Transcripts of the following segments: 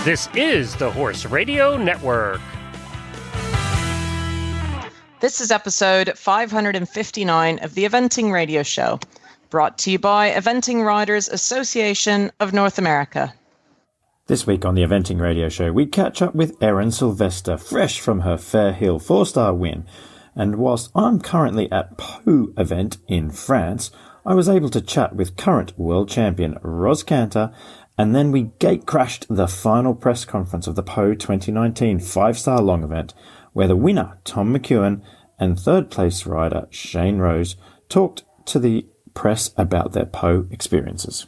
This is the Horse Radio Network. This is episode 559 of the Eventing Radio Show, brought to you by Eventing Riders Association of North America. This week on the Eventing Radio Show, we catch up with Erin Sylvester, fresh from her Fair Hill 4-star win. And whilst I'm currently at Pau event in France, I was able to chat with current world champion Ros Canter, and then we gate-crashed the final press conference of the Pau 2019 5-star long event, where the winner, Tom McEwen, and third-place rider Shane Rose talked to the press about their Pau experiences.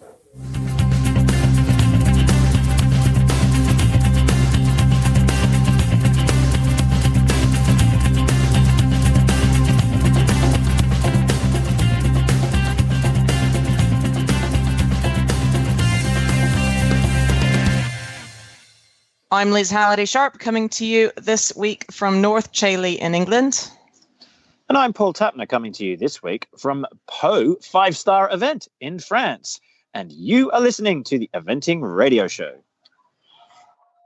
I'm Liz Halliday Sharp, coming to you this week from North Chailey in England. And I'm Paul Tapner, coming to you this week from Pau 5-star event in France. And you are listening to the Eventing Radio Show.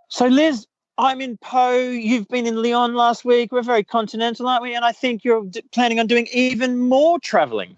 So, Liz, I'm in Pau. You've been in Lyon last week. We're very continental, aren't we? And I think you're planning on doing even more traveling.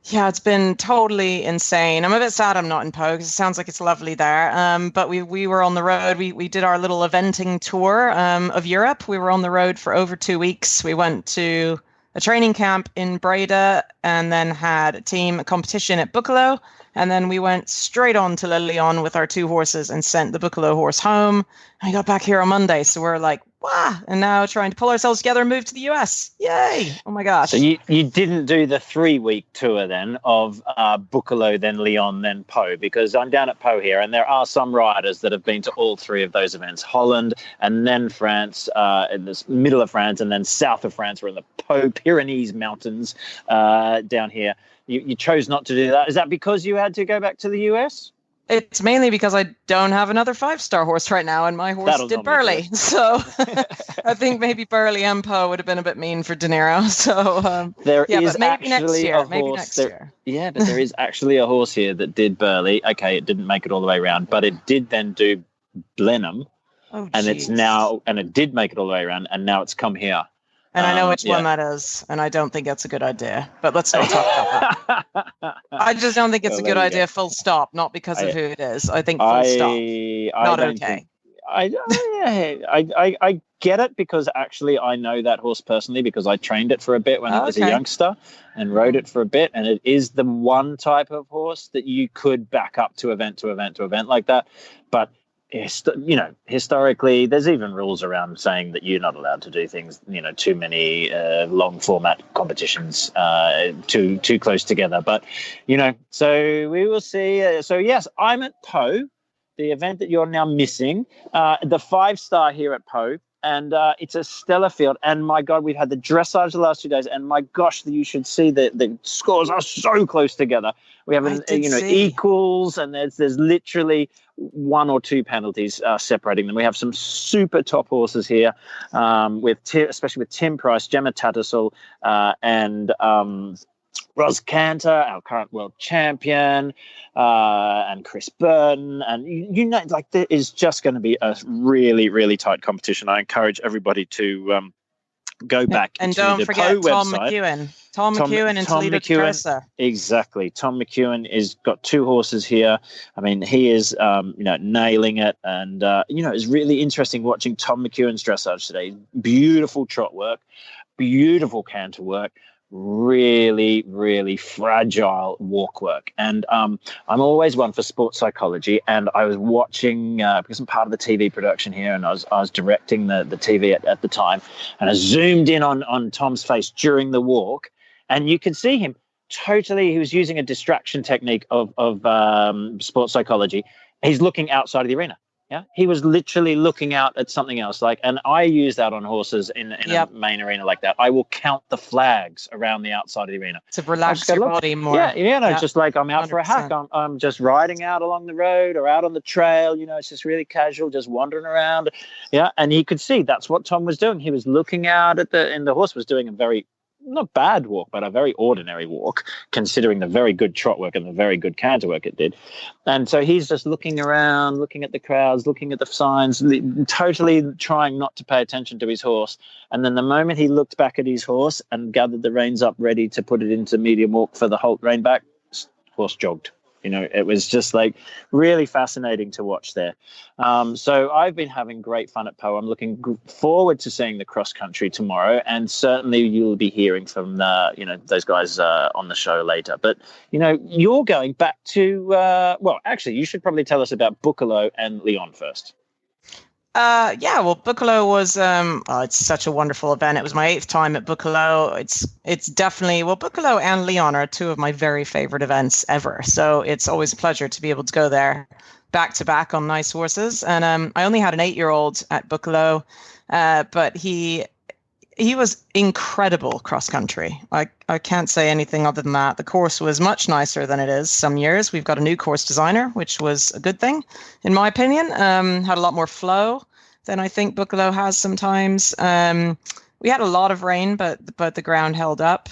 Yeah, it's been totally insane. I'm a bit sad I'm not in Pau because it sounds like it's lovely there. But we were on the road. We did our little eventing tour of Europe. We were on the road for over 2 weeks. We went to a training camp in Breda and then had a team competition at Buccolo. And then we went straight on to Lyon with our 2 horses and sent the Buccolo horse home. And we got back here on Monday. So we're like, wow. And now trying to pull ourselves together and move to the US. Yay. Oh, my gosh. So you didn't do the 3-week tour then of Buccolo, then Lyon, then Pau, because I'm down at Pau here and there are some riders that have been to all 3 of those events. Holland and then France, in the middle of France, and then south of France. We're in the Pau Pyrenees Mountains down here. You chose not to do that. Is that because you had to go back to the US? It's mainly because I don't have another 5-star horse right now, and my horse did Burley. So I think maybe Burley and Pau would have been a bit mean for De Niro. So but maybe next year. Maybe next year. Yeah, but there is actually a horse here that did Burley. Okay, it didn't make it all the way around, but it did then do Blenheim, and it did make it all the way around, and now it's come here. And I know which one that is, and I don't think that's a good idea. But let's not talk about that. I just don't think it's a good idea, full stop, not because of who it is. I think full stop. Not okay. I get it, because actually I know that horse personally, because I trained it for a bit when I was a youngster and rode it for a bit. And it is the one type of horse that you could back up to event like that. But historically, there's even rules around saying that you're not allowed to do things, too many long format competitions too close together. But, so we will see. So, yes, I'm at Pau, the event that you're now missing, the 5-star here at Pau. And it's a stellar field. And, my God, we've had the dressage the last 2 days. And, my gosh, you should see the scores are so close together. We have, equals, and there's literally 1 or 2 penalties separating them. We have some super top horses here, especially with Tim Price, Gemma Tattersall, and Ros Canter, our current world champion, and Chris Burton. And, there is just going to be a really, really tight competition. I encourage everybody to go back and to don't the forget Pau Tom website. McEwen. Tom McEwen and Toledo Teresa. Exactly. Tom McEwen is got 2 horses here. I mean, he is, nailing it. And, it's really interesting watching Tom McEwen's dressage today. Beautiful trot work, beautiful canter work, really, really fragile walk work. And I'm always one for sports psychology. And I was watching, because I'm part of the TV production here, and I was directing the TV at the time, and I zoomed in on Tom's face during the walk, and you can see him totally, he was using a distraction technique of sports psychology. He's looking outside of the arena. Yeah, he was literally looking out at something else. And I use that on horses in a main arena like that. I will count the flags around the outside of the arena to relax your body more. Just like I'm out 100%. For a hack. I'm just riding out along the road or out on the trail. It's just really casual, just wandering around. Yeah, and you could see that's what Tom was doing. He was looking out at and the horse was doing a very not bad walk, but a very ordinary walk, considering the very good trot work and the very good canter work it did. And so he's just looking around, looking at the crowds, looking at the signs, totally trying not to pay attention to his horse. And then the moment he looked back at his horse and gathered the reins up ready to put it into medium walk for the halt rein back, horse jogged. It was just like really fascinating to watch there. So I've been having great fun at Poe. I'm looking forward to seeing the cross country tomorrow, and certainly you'll be hearing from those guys on the show later. But you're going back to actually, you should probably tell us about Buccalo and Lyon first. Buccalo was it's such a wonderful event. It was my 8th time at Buccalo. It's definitely, Buccalo and Lyon are 2 of my very favorite events ever. So it's always a pleasure to be able to go there back to back on nice horses. And I only had an 8-year-old at Buccalo, but he was incredible cross country. I can't say anything other than that. The course was much nicer than it is some years. We've got a new course designer, which was a good thing, in my opinion. Had a lot more flow than I think Buccalo has sometimes. We had a lot of rain, but the ground held up.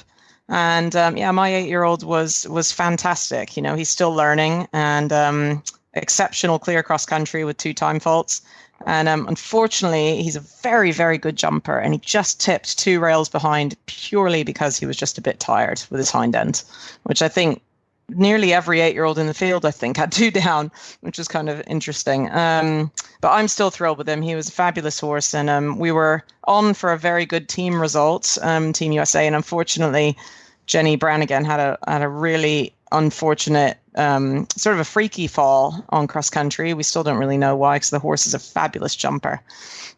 And my 8-year-old was fantastic. He's still learning, and exceptional clear cross country with 2 time faults. And unfortunately, he's a very, very good jumper, and he just tipped 2 rails behind purely because he was just a bit tired with his hind end, which I think nearly every 8-year-old in the field, I think, had 2 down, which was kind of interesting. But I'm still thrilled with him. He was a fabulous horse, and we were on for a very good team result, Team USA, and unfortunately, Jenny Brannigan had a really unfortunate sort of a freaky fall on cross country. We still don't really know why, because the horse is a fabulous jumper,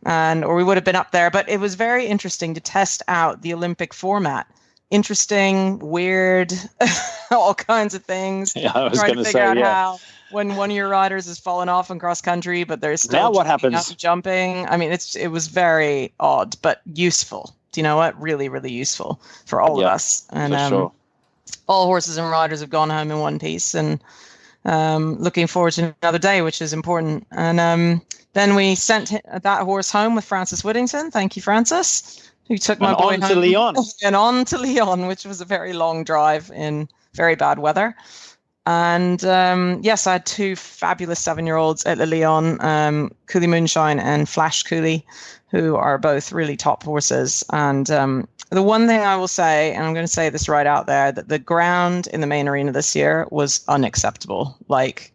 or we would have been up there. But it was very interesting to test out the Olympic format. Interesting, weird, all kinds of things. Yeah, I was going to figure out how when one of your riders has fallen off in cross country, but there's still now what happens? Jumping. I mean, it was very odd, but useful. Do you know what? Really, really useful for all of us. And for sure. All horses and riders have gone home in one piece, and looking forward to another day, which is important. And then we sent that horse home with Francis Whittington. Thank you, Francis, who took my boy home. To Lyon. And on to Lyon, which was a very long drive in very bad weather. And yes, I had 2 fabulous 7-year-olds at Lyon, Cooley Moonshine and Flash Cooley, who are both really top horses. And the one thing I will say, and I'm going to say this right out there, that the ground in the main arena this year was unacceptable. Like,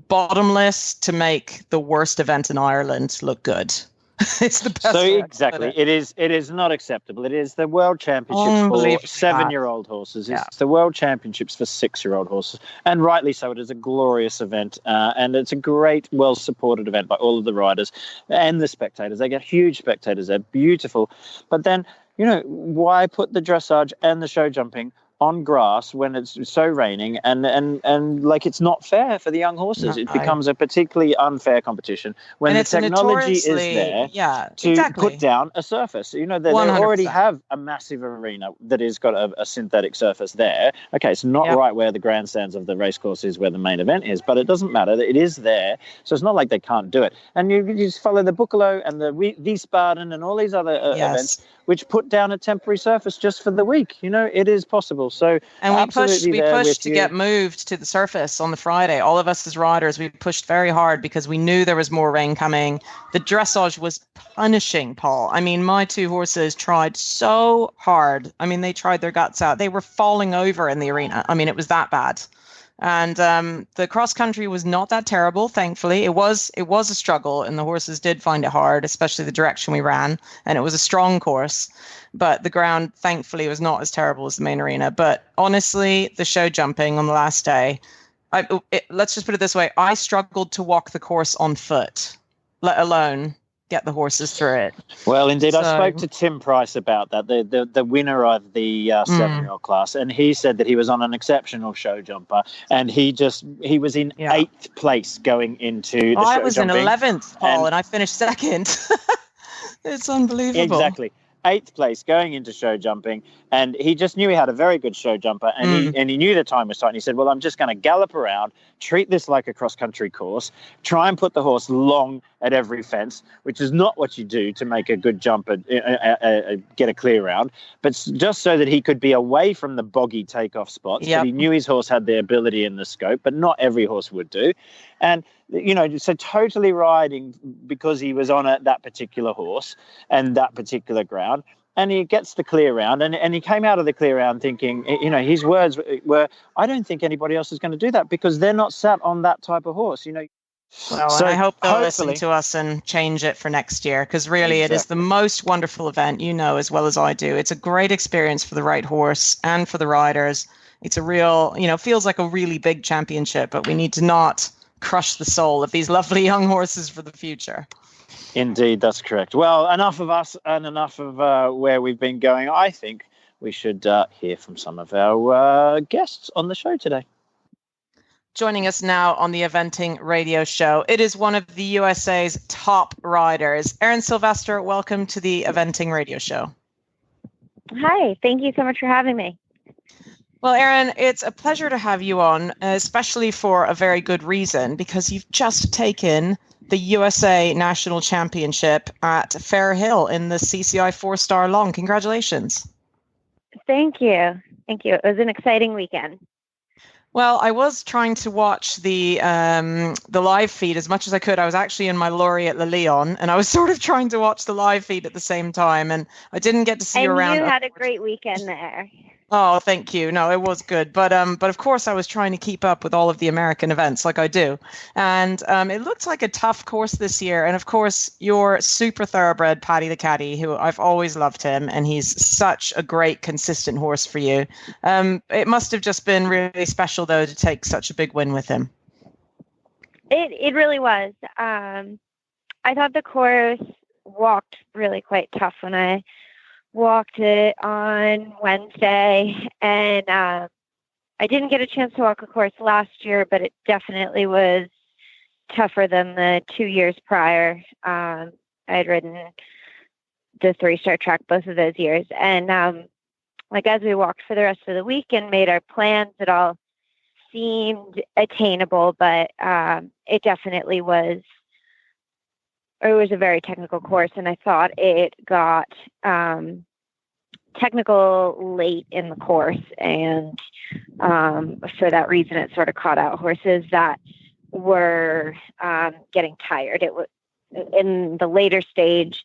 bottomless to make the worst event in Ireland look good. It's the best. So exactly, it is not acceptable. It is the World Championships for 7-year-old horses. It's the World Championships for 6-year-old horses, and rightly so. It is a glorious event, and it's a great, well-supported event by all of the riders and the spectators. They get huge spectators. They're beautiful, but then why put the dressage and the show jumping on grass when it's so raining, and like, it's not fair for the young horses. It becomes a particularly unfair competition when the technology is there to put down a surface. They already have a massive arena that has got a synthetic surface there. Okay, it's not right where the grandstands of the racecourse is, where the main event is, but it doesn't matter. It is there, so it's not like they can't do it. And you just follow the Buccalo and the Wiesbaden and all these other events, which put down a temporary surface just for the week. It is possible. So, and we pushed to get moved to the surface on the Friday. All of us as riders, we pushed very hard because we knew there was more rain coming. The dressage was punishing, Paul. I mean, my 2 horses tried so hard. I mean, they tried their guts out. They were falling over in the arena. I mean, it was that bad. And the cross country was not that terrible, thankfully. It was a struggle, and the horses did find it hard, especially the direction we ran. And it was a strong course, but the ground, thankfully, was not as terrible as the main arena. But honestly, the show jumping on the last day, let's just put it this way: I struggled to walk the course on foot, let alone get the horses through it. Well, indeed, I spoke to Tim Price about that, the winner of the 7-year-old class, and he said that he was on an exceptional show jumper, and he was in 8th place going into the show jumping. I was in 11th, Paul, and I finished 2nd. It's unbelievable. Exactly. 8th place going into show jumping, and he just knew he had a very good show jumper, and he knew the time was tight, and he said, well, I'm just going to gallop around, treat this like a cross-country course, try and put the horse long at every fence, which is not what you do to make a good jump and get a clear round, but just so that he could be away from the boggy takeoff spots. Yep. But he knew his horse had the ability and the scope, but not every horse would do. And, so totally riding because he was on that particular horse and that particular ground. And he gets the clear round, and he came out of the clear round thinking, his words were, I don't think anybody else is going to do that because they're not sat on that type of horse, Well, So and I hope they'll listen hopefully- to us and change it for next year, because really it is the most wonderful event, as well as I do. It's a great experience for the right horse and for the riders. It's a real, feels like a really big championship, but we need to not crush the soul of these lovely young horses for the future. Indeed, that's correct. Well, enough of us and enough of where we've been going. I think we should hear from some of our guests on the show today. Joining us now on the Eventing Radio Show, it is one of the USA's top riders. Erin Sylvester, welcome to the Eventing Radio Show. Hi, thank you so much for having me. Well, Erin, it's a pleasure to have you on, especially for a very good reason, because you've just taken the USA National Championship at Fair Hill in the CCI 4-star long. Congratulations. Thank you. Thank you. It was an exciting weekend. Well, I was trying to watch the live feed as much as I could. I was actually in my lorry at Le Lyon, and I was sort of trying to watch the live feed at the same time, and I didn't get to see you around. And you had a great weekend there. Oh, thank you. No, it was good. But of course, I was trying to keep up with all of the American events like I do. And it looked like a tough course this year. And of course, your super thoroughbred, Paddy the Caddy, who I've always loved him. And he's such a great, consistent horse for you. It must have just been really special, though, to take such a big win with him. It really was. I thought the course walked really quite tough when I walked it on Wednesday, and I didn't get a chance to walk a course last year, but it definitely was tougher than the 2 years prior. I had ridden the 3-star track both of those years, and as we walked for the rest of the week and made our plans, it all seemed attainable, but it definitely was. It was a very technical course, and I thought it got technical late in the course, and for that reason, it sort of caught out horses that were getting tired. It was in the later stage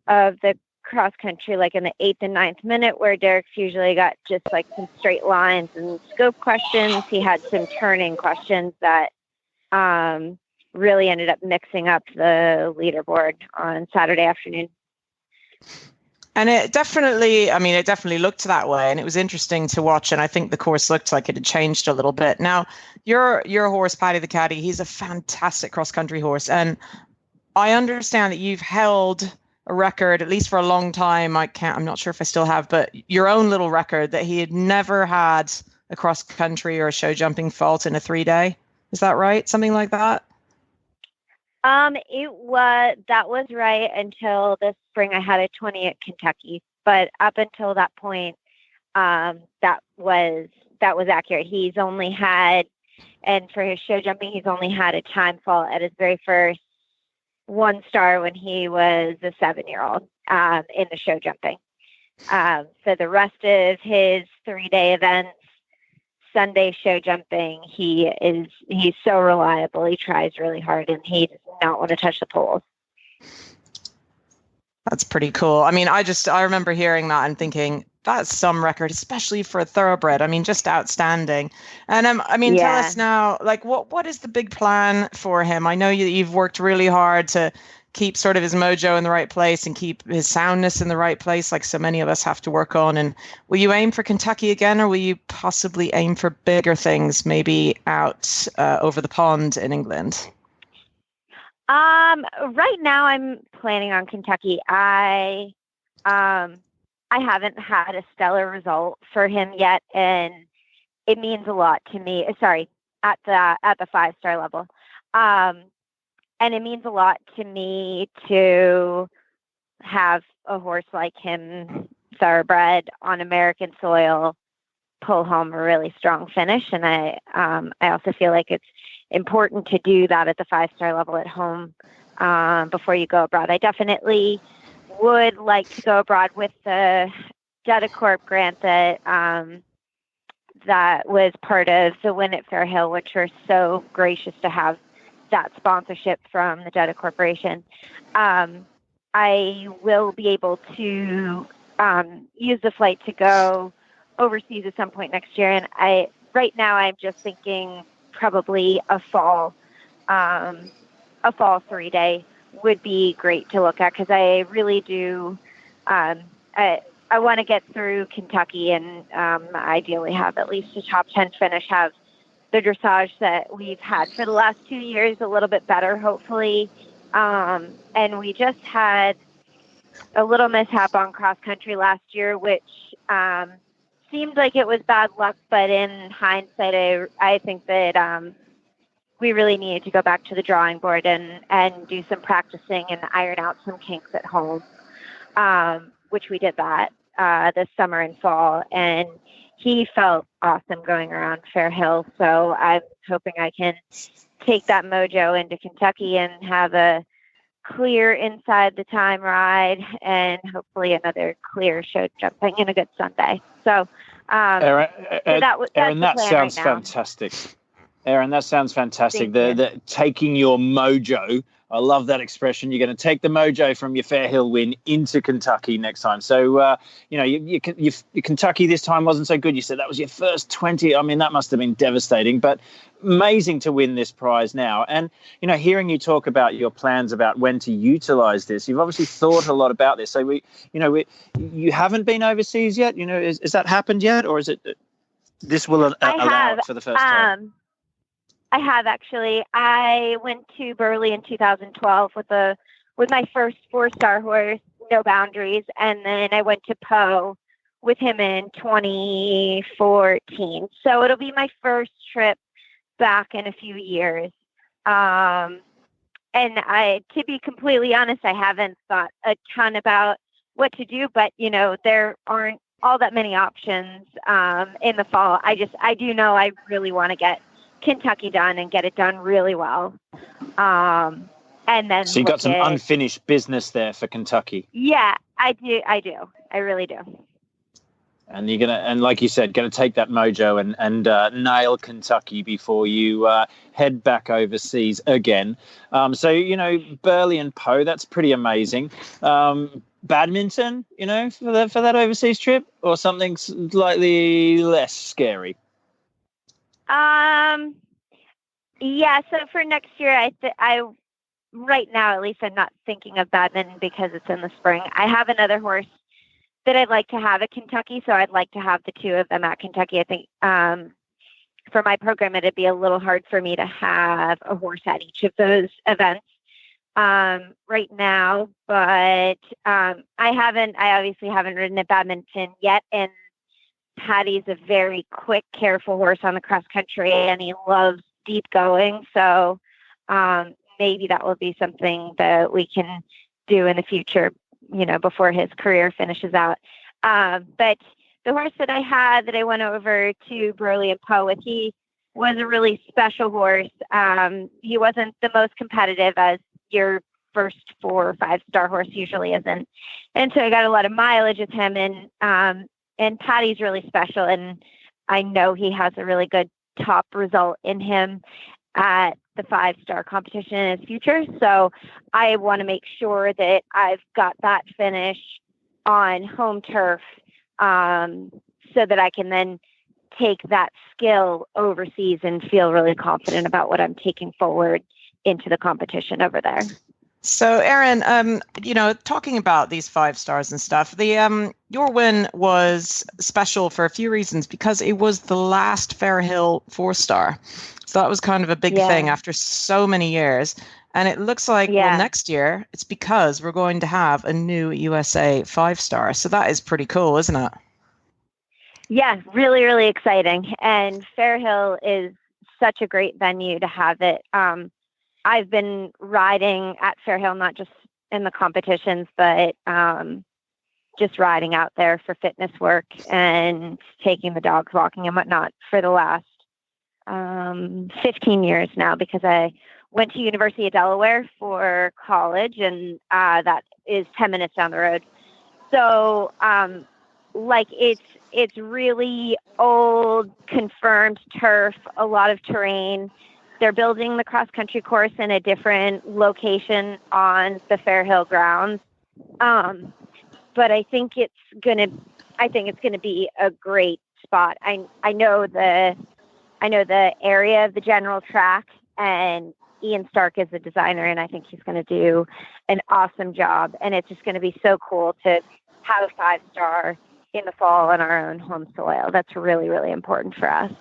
of the cross country, like in the 8th and 9th minute, where Derek's usually got just like some straight lines and scope questions. He had some turning questions that really ended up mixing up the leaderboard on Saturday afternoon. And it definitely looked that way, and it was interesting to watch. And I think the course looked like it had changed a little bit. Now, your horse, Paddy the Caddy, he's a fantastic cross-country horse. And I understand that you've held a record, at least for a long time. I'm not sure if I still have, but your own little record that he had never had a cross-country or a show jumping fault in a 3-day. Is that right? Something like that? That was right until this spring. I had a 20 at Kentucky, but up until that point, that was accurate. He's only had, and for his show jumping, he's only had a time fault at his very first 1-star when he was a 7-year-old in the show jumping. So the rest of his 3-day events, Sunday show jumping, he's so reliable. He tries really hard, and he does not want to touch the poles. That's pretty cool. I mean, I remember hearing that and thinking that's some record, especially for a thoroughbred. I mean, just outstanding. And Tell us now, like, what is the big plan for him? I know you've worked really hard to keep sort of his mojo in the right place and keep his soundness in the right place, like so many of us have to work on. And will you aim for Kentucky again, or will you possibly aim for bigger things, maybe out over the pond in England? Right now I'm planning on Kentucky. I haven't had a stellar result for him yet, and it means a lot to me. Sorry, at the 5-star level. And it means a lot to me to have a horse like him, thoroughbred on American soil, pull home a really strong finish. And I also feel like it's important to do that at the 5-star level at home before you go abroad. I definitely would like to go abroad with the DediCorp grant that was part of the Win at Fair Hill, which we're so gracious to have that sponsorship from the Deda Corporation. I will be able to use the flight to go overseas at some point next year. And right now I'm just thinking probably a fall 3-day would be great to look at, because I really do. I want to get through Kentucky and ideally have at least a top 10 finish, have the dressage that we've had for the last 2 years a little bit better, hopefully. And we just had a little mishap on cross country last year, which seemed like it was bad luck, but in hindsight, I think that we really needed to go back to the drawing board and do some practicing and iron out some kinks at home, which we did that this summer and fall. And he felt awesome going around Fair Hill. So I'm hoping I can take that mojo into Kentucky and have a clear inside the time ride and hopefully another clear show jumping and a good Sunday. So, Erin, that sounds right now. Fantastic. Erin, that sounds fantastic. The taking your mojo. I love that expression. You're going to take the mojo from your Fair Hill win into Kentucky next time. So, your Kentucky this time wasn't so good. You said that was your first 20. I mean, that must have been devastating, but amazing to win this prize now. And, hearing you talk about your plans about when to utilize this, you've obviously thought a lot about this. So, you haven't been overseas yet? Has that happened yet? Or is it this will allow it for the first time? I have, actually. I went to Burley in 2012 with my first 4-star horse, No Boundaries, and then I went to Poe with him in 2014. So it'll be my first trip back in a few years. And to be completely honest, I haven't thought a ton about what to do, but there aren't all that many options in the fall. I do know I really want to get Kentucky done and get it done really well. And then so you got some unfinished business there for Kentucky. Yeah, I do. I really do. And you're and like you said, going to take that mojo and nail Kentucky before you head back overseas again. So Burley and Poe, that's pretty amazing. Badminton, for that overseas trip, or something slightly less scary. Yeah. So for next year, I right now at least I'm not thinking of badminton because it's in the spring. I have another horse that I'd like to have at Kentucky, so I'd like to have the two of them at Kentucky. I think for my program, it'd be a little hard for me to have a horse at each of those events right now. But I obviously haven't ridden at badminton yet, and Patty's a very quick, careful horse on the cross country, and he loves deep going. So maybe that will be something that we can do in the future, before his career finishes out. But the horse that I had that I went over to Burley and Poe with, he was a really special horse. He wasn't the most competitive, as your first 4 or 5-star horse usually isn't. And so I got a lot of mileage with him, and Patty's really special, and I know he has a really good top result in him at the 5-star competition in his future. So I want to make sure that I've got that finish on home turf, so that I can then take that skill overseas and feel really confident about what I'm taking forward into the competition over there. So, Erin, talking about these 5 stars and stuff, your win was special for a few reasons, because it was the last Fair Hill 4-star. So that was kind of a big thing after so many years. And it looks like next year it's because we're going to have a new USA 5-star. So that is pretty cool, isn't it? Yeah, really, really exciting. And Fair Hill is such a great venue to have it. I've been riding at Fair Hill, not just in the competitions, but just riding out there for fitness work and taking the dogs walking and whatnot for the last 15 years now, because I went to University of Delaware for college, and that is 10 minutes down the road. So, like it's really old, confirmed turf, a lot of terrain. They're building the cross country course in a different location on the Fairhill grounds. But I think it's gonna be a great spot. I know the area of the general track, and Ian Stark is the designer, and I think he's going to do an awesome job. And it's just going to be so cool to have a 5-star in the fall on our own home soil. That's really, really important for us.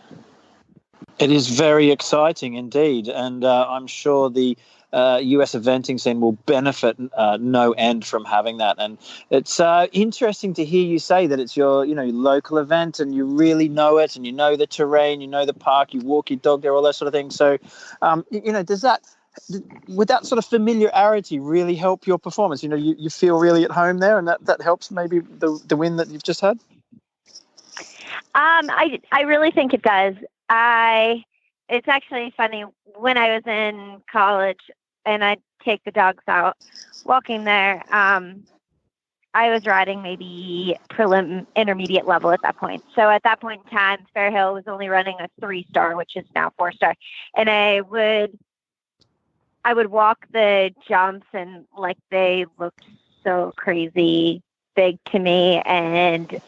It is very exciting indeed, and I'm sure the US eventing scene will benefit no end from having that. And it's interesting to hear you say that it's your local event, and you really know it, and you know the terrain, you know the park, you walk your dog there, all that sort of thing. So, would that sort of familiarity really help your performance? You feel really at home there, and that helps maybe the win that you've just had. I really think it does. It's actually funny, when I was in college and I'd take the dogs out walking there, I was riding maybe intermediate level at that point. So at that point in time, Fairhill was only running a 3-star, which is now 4-star. And I would walk the jumps, and like they looked so crazy big to me, and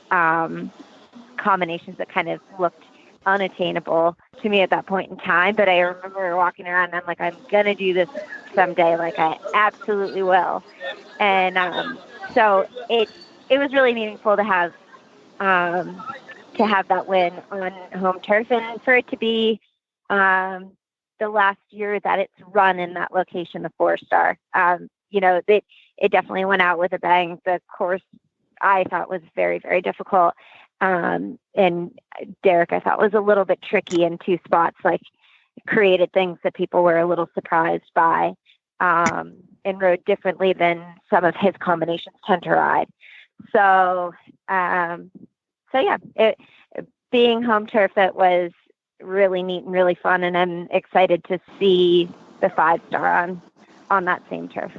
combinations that kind of looked unattainable to me at that point in time. But I remember walking around and I'm like, I'm gonna do this someday, like I absolutely will. And so it was really meaningful to have that win on home turf, and for it to be the last year that it's run in that location, the 4-star. It definitely went out with a bang. The course I thought was very, very difficult. And Derek, I thought, was a little bit tricky in 2 spots, like created things that people were a little surprised by, and rode differently than some of his combinations tend to ride. So yeah, being home turf, that was really neat and really fun. And I'm excited to see the 5-star on that same turf.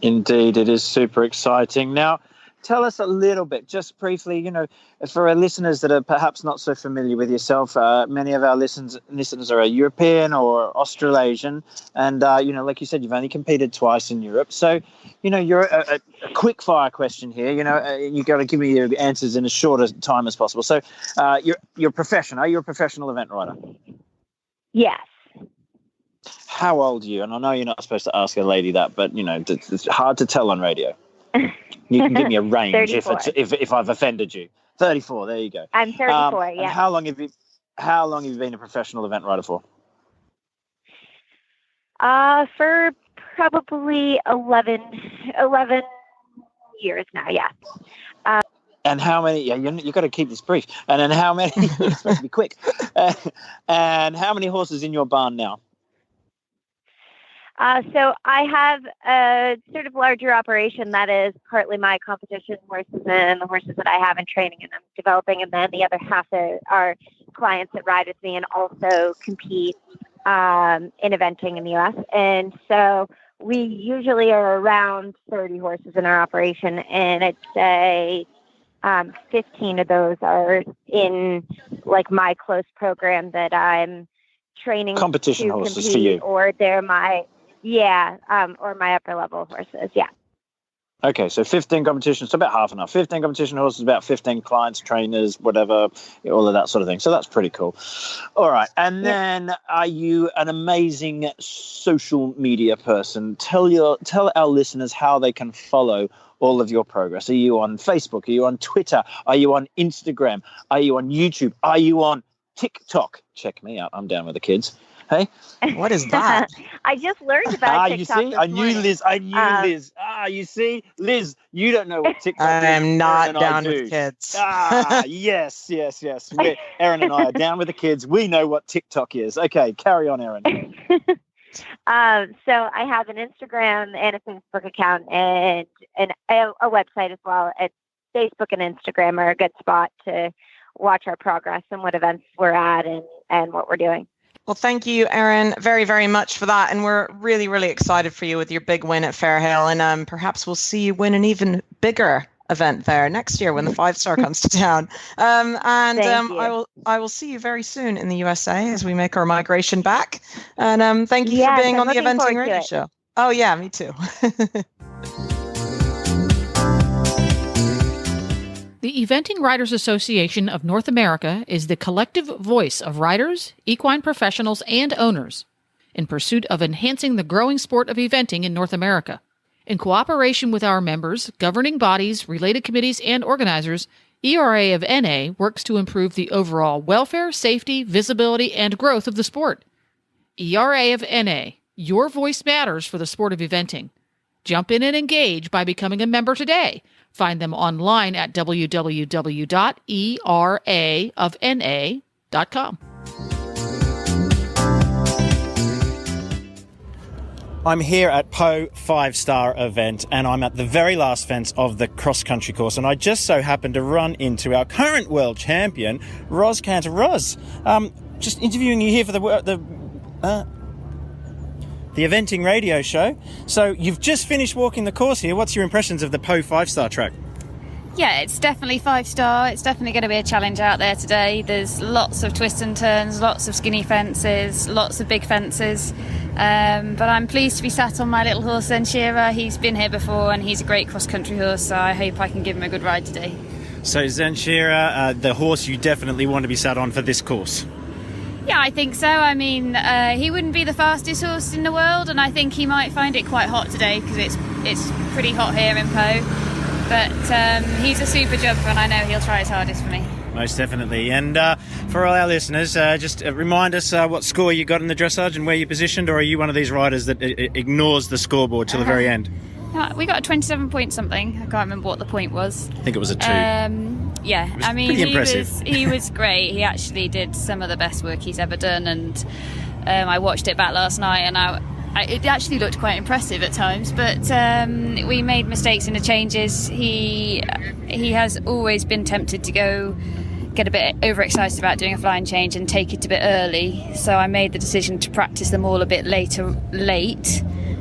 Indeed, it is super exciting. Now, tell us a little bit, just briefly, for our listeners that are perhaps not so familiar with yourself. Many of our listeners are European or Australasian, and like you said, you've only competed twice in Europe. So, you're a quick fire question here. You got to give me your answers in as short a time as possible. So, you're a professional. Are you a professional event rider? Yes. How old are you? And I know you're not supposed to ask a lady that, but it's hard to tell on radio. You can give me a range if I've offended you. 34. There you go. I'm 34. Yeah. And how long have you been a professional event rider for? For probably 11 years now. Yeah. And how many? Yeah, you got to keep this brief. And then how many? You're supposed to be quick. And how many horses in your barn now? So I have a sort of larger operation that is partly my competition horses and the horses that I have in training and I'm developing, and then the other half are clients that ride with me and also compete in eventing in the U.S. And so we usually are around 30 horses in our operation, and I'd say 15 of those are in like my close program that I'm training competition to horses compete, for you, or they're my or my upper level horses. Yeah. Okay, so 15 competitions, so about half enough. 15 competition horses, about 15 clients, trainers, whatever, all of that sort of thing. So that's pretty cool. All right, and then are you an amazing social media person? Tell our listeners how they can follow all of your progress. Are you on Facebook? Are you on Twitter? Are you on Instagram? Are you on YouTube? Are you on TikTok? Check me out. I'm down with the kids. Hey, what is that? I just learned about TikTok. You see, I knew Liz. Liz. You see, Liz, you don't know what TikTok is. I am not down with kids. Yes. Erin and I are down with the kids. We know what TikTok is. Okay, carry on, Erin. So I have an Instagram and a Facebook account and a website as well. Facebook and Instagram are a good spot to watch our progress and what events we're at and what we're doing. Well, thank you, Erin, very, very much for that. And we're really, really excited for you with your big win at Fairhill. And perhaps we'll see you win an even bigger event there next year when the 5-star comes to town. I will see you very soon in the USA as we make our migration back. And thank you for being on the Eventing Radio Show. Oh, yeah, me too. The Eventing Writers Association of North America is the collective voice of writers, equine professionals, and owners in pursuit of enhancing the growing sport of eventing in North America. In cooperation with our members, governing bodies, related committees, and organizers, ERA of NA works to improve the overall welfare, safety, visibility, and growth of the sport. ERA of NA, your voice matters for the sport of eventing. Jump in and engage by becoming a member today. Find them online at www.eraofna.com. I'm here at Po 5-star event, and I'm at the very last fence of the cross-country course, and I just so happened to run into our current world champion, Ros Canter. Ros, just interviewing you here for the Eventing Radio Show. So you've just finished walking the course here. What's your impressions of the Po 5-star track? Yeah, it's definitely 5-star. It's definitely going to be a challenge out there today. There's lots of twists and turns, lots of skinny fences, lots of big fences. But I'm pleased to be sat on my little horse, Zenshira. He's been here before and he's a great cross-country horse, so I hope I can give him a good ride today. So Zenshira, the horse you definitely want to be sat on for this course? Yeah, I think so. I mean, he wouldn't be the fastest horse in the world, and I think he might find it quite hot today because it's pretty hot here in Po. But he's a super jumper, and I know he'll try his hardest for me. Most definitely. And for all our listeners, just remind us what score you got in the dressage and where you're positioned, or are you one of these riders that ignores the scoreboard till the very end? We got a 27 point something. I can't remember what the point was. I think it was a 2. Yeah, I mean, he was great. He actually did some of the best work he's ever done, and I watched it back last night, and it actually looked quite impressive at times. But we made mistakes in the changes. He has always been tempted to get a bit overexcited about doing a flying change and take it a bit early. So I made the decision to practice them all a bit late.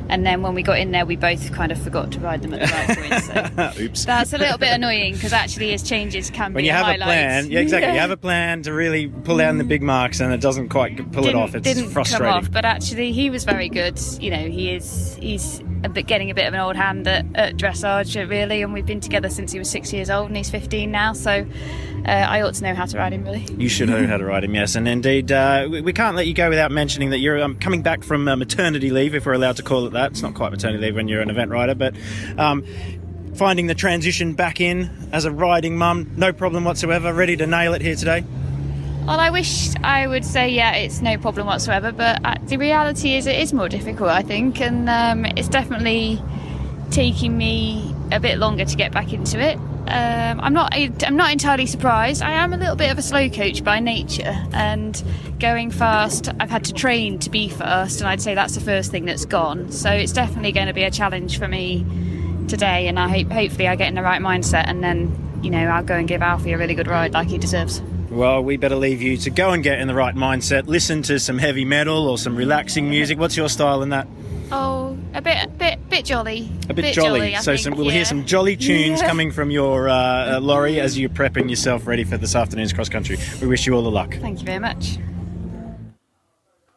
And then when we got in there, we both kind of forgot to ride them at the right point. So oops. That's a little bit annoying because actually his changes can when be you have highlight. a plan, yeah, exactly. You have a plan to really pull down the big marks, and it doesn't quite pull it off. It's didn't frustrating. Come off, but actually he was very good. You know, he's getting a bit of an old hand at dressage really, and we've been together since he was 6 years old, and he's 15 now. So I ought to know how to ride him, really. You should know how to ride him, yes. And indeed, we can't let you go without mentioning that you're coming back from maternity leave, if we're allowed to call it that. It's not quite maternity leave when you're an event rider, but finding the transition back in as a riding mum, no problem whatsoever, ready to nail it here today? Well, I wish I would say, yeah, it's no problem whatsoever, but the reality is it is more difficult, I think, and it's definitely taking me a bit longer to get back into it. I'm not entirely surprised. I am a little bit of a slow coach by nature, and going fast, I've had to train to be fast, and I'd say that's the first thing that's gone. So it's definitely going to be a challenge for me today, and hopefully I get in the right mindset, and then, you know, I'll go and give Alfie a really good ride like he deserves. Well, we better leave you to go and get in the right mindset, listen to some heavy metal or some relaxing music. What's your style in that? Oh, a bit jolly. A bit jolly. So we'll hear some jolly tunes coming from your lorry as you're prepping yourself ready for this afternoon's cross country. We wish you all the luck. Thank you very much.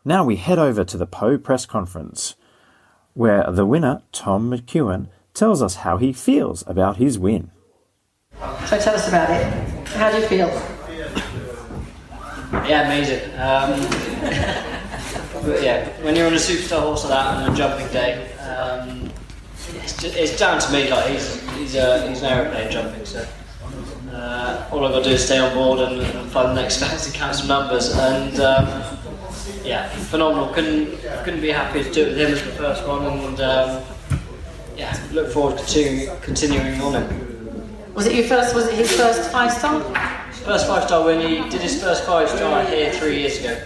Now we head over to the Po press conference, where the winner, Tom McEwen, tells us how he feels about his win. So tell us about it. How do you feel? Yeah, amazing. But yeah, when you're on a superstar horse like that on a jumping day, it's down to me. Like he's an aeroplane jumping, so all I've got to do is stay on board and find the next fence and count some numbers. And yeah, phenomenal. Couldn't be happier to do it with him as the first one, and yeah, look forward to continuing on it. Was it his first 5-star? First 5-star win. He did his first 5-star here 3 years ago.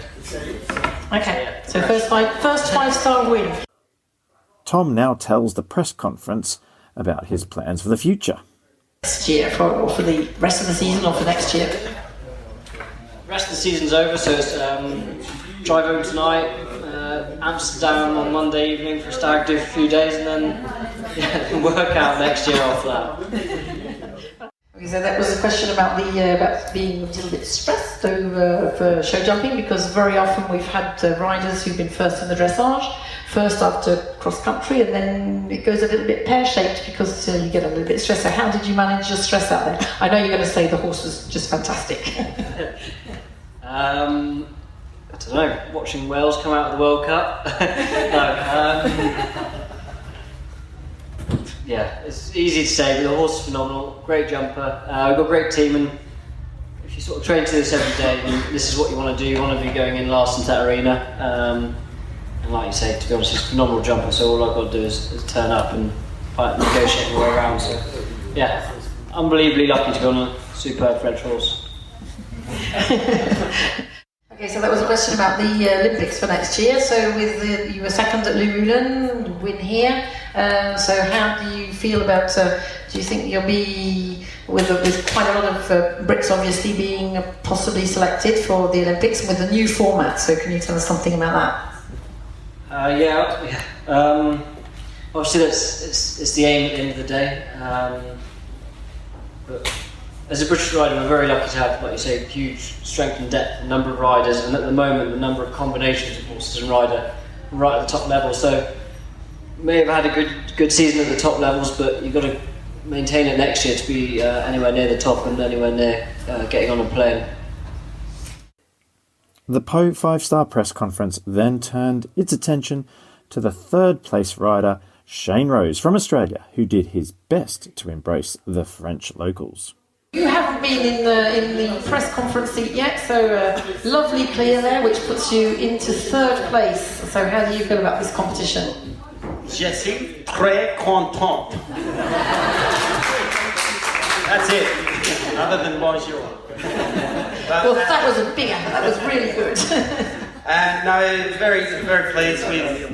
Okay, so first 5-star win. Tom now tells the press conference about his plans for the future. Next year, or for the rest of the season, or for next year? rest of the season's over, so it's drive home tonight, Amsterdam on Monday evening for a stag do for a few days, and then work out next year after that. Okay, so that was a question about the about being a little bit stressed over for show jumping, because very often we've had riders who've been first in the dressage, first after cross country, and then it goes a little bit pear-shaped because you get a little bit stressed. So how did you manage your stress out there? I know you're going to say the horse was just fantastic. I don't know, watching Wales come out of the World Cup. Yeah, it's easy to say, but the horse is phenomenal, great jumper. We've got a great team, and if you sort of train to this every day, then this is what you want to do. You want to be going in last in that arena. And like you say, to be honest, he's a phenomenal jumper, so all I've got to do is turn up and negotiate my way around. So, yeah, unbelievably lucky to be on a superb French horse. Okay, so that was a question about the Olympics for next year. So you were second at Luulin, win here. So how do you feel about, do you think you'll be, with quite a lot of Brits obviously being possibly selected for the Olympics with a new format, so can you tell us something about that? Obviously it's the aim at the end of the day. But as a British rider, we're very lucky to have, like you say, huge strength and depth, number of riders, and at the moment the number of combinations of horses and rider right at the top level. So may have had a good season at the top levels, but you've got to maintain it next year to be anywhere near the top and anywhere near getting on and playing. The Po 5-star press conference then turned its attention to the third place rider, Shane Rose from Australia, who did his best to embrace the French locals. You haven't been in the press conference seat yet, so lovely clear there, which puts you into third place. So how do you feel about this competition? Je suis très content. That's it, other than bonjour. Well, that was a big effort. That was really good. No, very, very pleased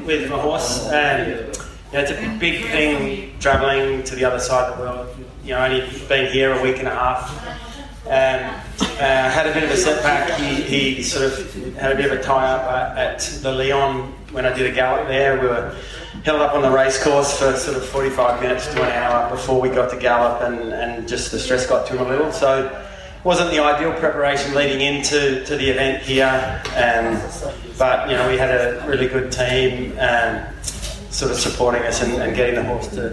with my horse. It's a big thing travelling to the other side of the world. Only been here a week and a half. Had a bit of a setback. He sort of had a bit of a tie-up at the Lyon when I did a gallop there. We were held up on the race course for sort of 45 minutes to an hour before we got to gallop, and just the stress got to him a little. So it wasn't the ideal preparation leading into the event here. But we had a really good team sort of supporting us and getting the horse to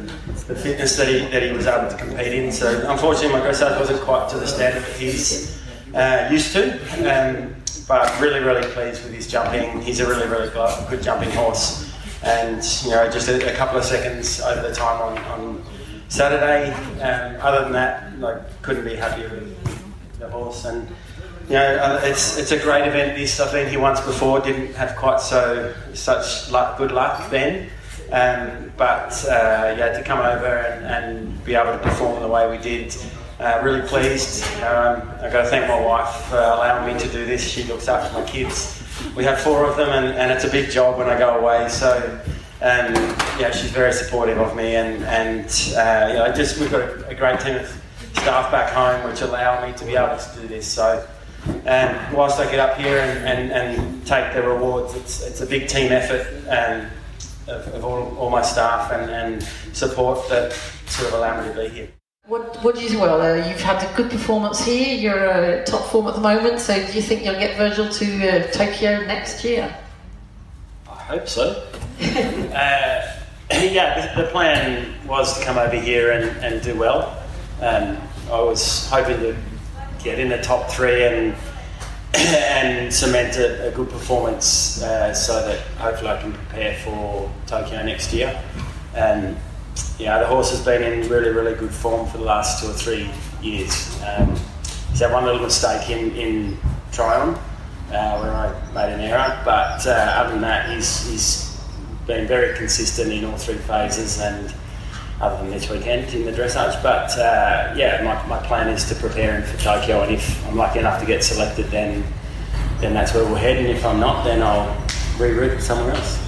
the fitness that he was able to compete in. So unfortunately my dressage wasn't quite to the standard that he's used to, but really, really pleased with his jumping. He's a really, really good jumping horse, and just a couple of seconds over the time on Saturday. Other than that, couldn't be happier with the horse. And it's a great event. I've been here once before, didn't have quite such good luck then. But to come over and be able to perform the way we did, really pleased. I've got to thank my wife for allowing me to do this. She looks after my kids. We have 4 of them, and it's a big job when I go away. So she's very supportive of me, and we've got a great team of staff back home which allow me to be able to do this. So whilst I get up here and take the rewards, it's a big team effort. Of all my staff and support that sort of allow me to be here. What do you think? Well, you've had a good performance here. You're top form at the moment. So do you think you'll get Virgil to Tokyo next year? I hope so. The plan was to come over here and do well. I was hoping to get in the top 3 and cement a good performance so that hopefully I can prepare for Tokyo next year. The horse has been in really, really good form for the last 2 or 3 years. He's had one little mistake in Tryon where I made an error, but other than that he's been very consistent in all 3 phases, and other than this weekend in the dressage. But my plan is to prepare him for Tokyo, and if I'm lucky enough to get selected, then that's where we'll head, and if I'm not, then I'll reroute somewhere else.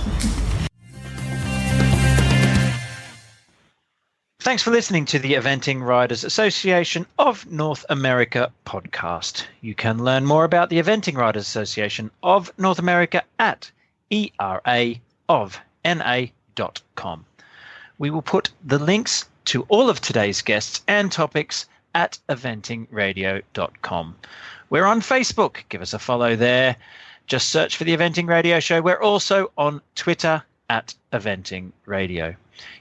Thanks for listening to the Eventing Riders Association of North America podcast. You can learn more about the Eventing Riders Association of North America at eraofna.com. We will put the links to all of today's guests and topics at eventingradio.com. We're on Facebook. Give us a follow there. Just search for the Eventing Radio Show. We're also on Twitter at Eventing Radio.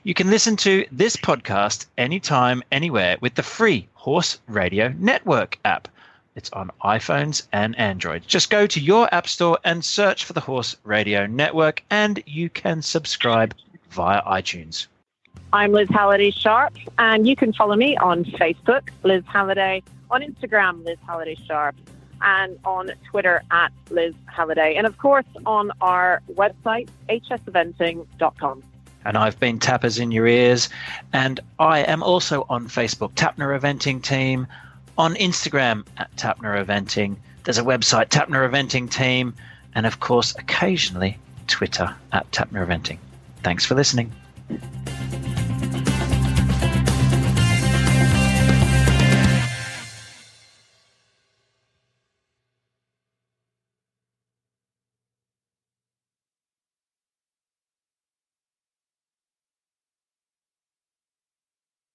You can listen to this podcast anytime, anywhere with the free Horse Radio Network app. It's on iPhones and Android. Just go to your app store and search for the Horse Radio Network, and you can subscribe via iTunes. I'm Liz Halliday Sharp, and you can follow me on Facebook, Liz Halliday, on Instagram, Liz Halliday Sharp, and on Twitter at Liz Halliday, and of course on our website, hseventing.com. And I've been Tappers in Your Ears, and I am also on Facebook, Tapner Eventing Team, on Instagram at Tapner Eventing. There's a website, Tapner Eventing Team, and of course occasionally Twitter at Tapner Eventing. Thanks for listening.